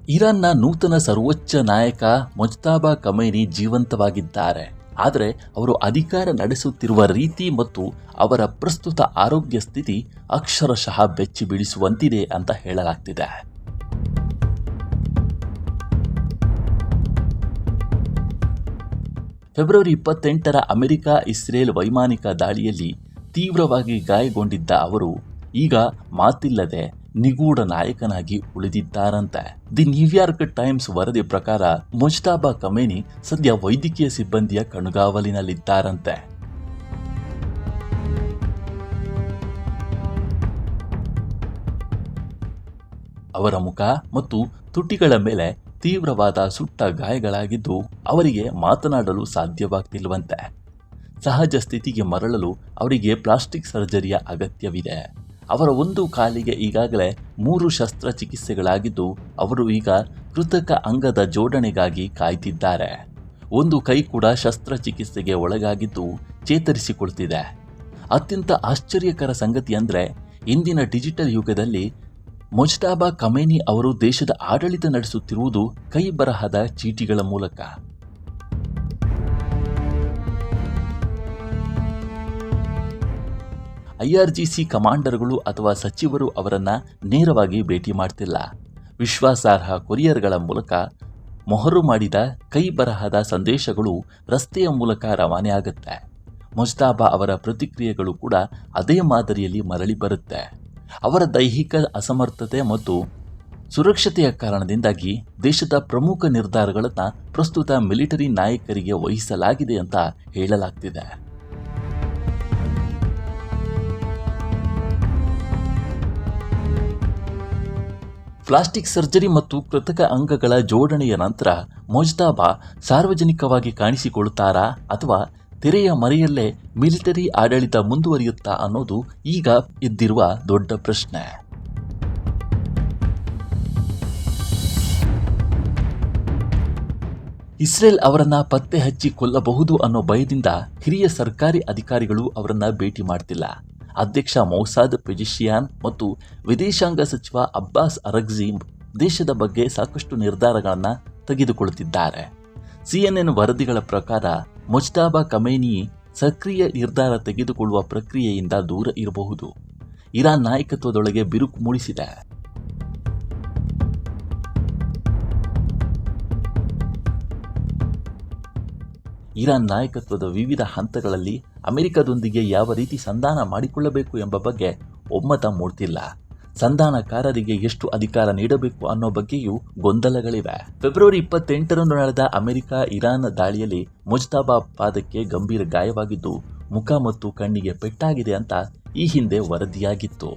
ಇರಾನ್ನ ನೂತನ ಸರ್ವೋಚ್ಚ ನಾಯಕ ಮುಜ್ತಬಾ ಖಮೈನಿ ಜೀವಂತವಾಗಿದ್ದಾರೆ. ಆದರೆ ಅವರು ಅಧಿಕಾರ ನಡೆಸುತ್ತಿರುವ ರೀತಿ ಮತ್ತು ಅವರ ಪ್ರಸ್ತುತ ಆರೋಗ್ಯ ಸ್ಥಿತಿ ಅಕ್ಷರಶಃ ಬೆಚ್ಚಿ ಬೀಳಿಸುವಂತಿದೆ ಅಂತ ಹೇಳಲಾಗ್ತಿದೆ. ಫೆಬ್ರವರಿ 28ರ ಅಮೆರಿಕ-ಇಸ್ರೇಲ್ ವೈಮಾನಿಕ ದಾಳಿಯಲ್ಲಿ ತೀವ್ರವಾಗಿ ಗಾಯಗೊಂಡಿದ್ದ ಅವರು ಈಗ ಮಾತಿಲ್ಲದೆ ನಿಗೂಢ ನಾಯಕನಾಗಿ ಉಳಿದಿದ್ದಾರಂತೆ. ದಿ ನ್ಯೂಯಾರ್ಕ್ ಟೈಮ್ಸ್ ವರದಿ ಪ್ರಕಾರ ಮುಜ್ತಬಾ ಖಮೈನಿ ಸದ್ಯ ವೈದ್ಯಕೀಯ ಸಿಬ್ಬಂದಿಯ ಕಣ್ಗಾವಲಿನಲ್ಲಿದ್ದಾರಂತೆ. ಅವರ ಮುಖ ಮತ್ತು ತುಟಿಗಳ ಮೇಲೆ ತೀವ್ರವಾದ ಸುಟ್ಟ ಗಾಯಗಳಾಗಿದ್ದು ಅವರಿಗೆ ಮಾತನಾಡಲು ಸಾಧ್ಯವಾಗ್ತಿಲ್ವಂತೆ. ಸಹಜ ಸ್ಥಿತಿಗೆ ಮರಳಲು ಅವರಿಗೆ ಪ್ಲಾಸ್ಟಿಕ್ ಸರ್ಜರಿಯ ಅಗತ್ಯವಿದೆ. ಅವರ ಒಂದು ಕಾಲಿಗೆ ಈಗಾಗಲೇ 3 ಶಸ್ತ್ರಚಿಕಿತ್ಸೆಗಳಾಗಿದ್ದು ಅವರು ಈಗ ಕೃತಕ ಅಂಗದ ಜೋಡಣೆಗಾಗಿ ಕಾಯ್ತಿದ್ದಾರೆ. ಒಂದು ಕೈ ಕೂಡ ಶಸ್ತ್ರಚಿಕಿತ್ಸೆಗೆ ಒಳಗಾಗಿದ್ದು ಚೇತರಿಸಿಕೊಳ್ತಿದೆ. ಅತ್ಯಂತ ಆಶ್ಚರ್ಯಕರ ಸಂಗತಿ ಅಂದರೆ ಇಂದಿನ ಡಿಜಿಟಲ್ ಯುಗದಲ್ಲಿ ಮುಜ್ತಬಾ ಖಮೈನಿ ಅವರು ದೇಶದ ಆಡಳಿತ ನಡೆಸುತ್ತಿರುವುದು ಕೈ ಬರಹದ ಚೀಟಿಗಳ ಮೂಲಕ. IRGC ಕಮಾಂಡರ್ಗಳು ಅಥವಾ ಸಚಿವರು ಅವರನ್ನು ನೇರವಾಗಿ ಭೇಟಿ ಮಾಡ್ತಿಲ್ಲ. ವಿಶ್ವಾಸಾರ್ಹ ಕೊರಿಯರ್ಗಳ ಮೂಲಕ ಮೊಹರು ಮಾಡಿದ ಕೈ ಬರಹದ ಸಂದೇಶಗಳು ರಸ್ತೆಯ ಮೂಲಕ ರವಾನೆ ಆಗುತ್ತೆ. ಮುಜ್ತಬಾ ಅವರ ಪ್ರತಿಕ್ರಿಯೆಗಳು ಕೂಡ ಅದೇ ಮಾದರಿಯಲ್ಲಿ ಮರಳಿ ಬರುತ್ತೆ. ಅವರ ದೈಹಿಕ ಅಸಮರ್ಥತೆ ಮತ್ತು ಸುರಕ್ಷತೆಯ ಕಾರಣದಿಂದಾಗಿ ದೇಶದ ಪ್ರಮುಖ ನಿರ್ಧಾರಗಳನ್ನು ಪ್ರಸ್ತುತ ಮಿಲಿಟರಿ ನಾಯಕರಿಗೆ ವಹಿಸಲಾಗಿದೆ ಅಂತ ಹೇಳಲಾಗ್ತಿದೆ. ಪ್ಲಾಸ್ಟಿಕ್ ಸರ್ಜರಿ ಮತ್ತು ಕೃತಕ ಅಂಗಗಳ ಜೋಡಣೆಯ ನಂತರ ಮುಜ್ತಬಾ ಸಾರ್ವಜನಿಕವಾಗಿ ಕಾಣಿಸಿಕೊಳ್ಳುತ್ತಾರಾ ಅಥವಾ ತೆರೆಯ ಮರೆಯಲ್ಲೇ ಮಿಲಿಟರಿ ಆಡಳಿತ ಮುಂದುವರಿಯುತ್ತಾ ಅನ್ನೋದು ಈಗ ಎದ್ದಿರುವ ದೊಡ್ಡ ಪ್ರಶ್ನೆ. ಇಸ್ರೇಲ್ ಅವರನ್ನ ಪತ್ತೆ ಹಚ್ಚಿ ಕೊಲ್ಲಬಹುದು ಅನ್ನೋ ಭಯದಿಂದ ಹಿರಿಯ ಸರ್ಕಾರಿ ಅಧಿಕಾರಿಗಳು ಅವರನ್ನ ಭೇಟಿ ಮಾಡ್ತಿಲ್ಲ. ಅಧ್ಯಕ್ಷ ಮೌಸಾದ್ ಪೆಜಿಶಿಯಾನ್ ಮತ್ತು ವಿದೇಶಾಂಗ ಸಚಿವ ಅಬ್ಬಾಸ್ ಅರಗ್ಜಿ ದೇಶದ ಬಗ್ಗೆ ಸಾಕಷ್ಟು ನಿರ್ಧಾರಗಳನ್ನು ತೆಗೆದುಕೊಳ್ಳುತ್ತಿದ್ದಾರೆ. CNN ವರದಿಗಳ ಪ್ರಕಾರ ಮುಜ್ತಬಾ ಖಮೈನಿ ಸಕ್ರಿಯ ನಿರ್ಧಾರ ತೆಗೆದುಕೊಳ್ಳುವ ಪ್ರಕ್ರಿಯೆಯಿಂದ ದೂರ ಇರಬಹುದು. ಇರಾನ್ ನಾಯಕತ್ವದೊಳಗೆ ಬಿರುಕು ಮೂಡಿಸಿದೆ. ಇರಾನ್ ನಾಯಕತ್ವದ ವಿವಿಧ ಹಂತಗಳಲ್ಲಿ ಅಮೆರಿಕದೊಂದಿಗೆ ಯಾವ ರೀತಿ ಸಂಧಾನ ಮಾಡಿಕೊಳ್ಳಬೇಕು ಎಂಬ ಬಗ್ಗೆ ಒಮ್ಮತ ಮೂಡ್ತಿಲ್ಲ. ಸಂಧಾನಕಾರರಿಗೆ ಎಷ್ಟು ಅಧಿಕಾರ ನೀಡಬೇಕು ಅನ್ನೋ ಬಗ್ಗೆಯೂ ಗೊಂದಲಗಳಿವೆ. ಫೆಬ್ರವರಿ 28ರಂದು ನಡೆದ ಅಮೆರಿಕ-ಇರಾನ್ ದಾಳಿಯಲ್ಲಿ ಮುಜ್ತಬಾ ಪಾದಕ್ಕೆ ಗಂಭೀರ ಗಾಯವಾಗಿದ್ದು ಮುಖ ಮತ್ತು ಕಣ್ಣಿಗೆ ಪೆಟ್ಟಾಗಿದೆ ಅಂತ ಈ ಹಿಂದೆ ವರದಿಯಾಗಿತ್ತು.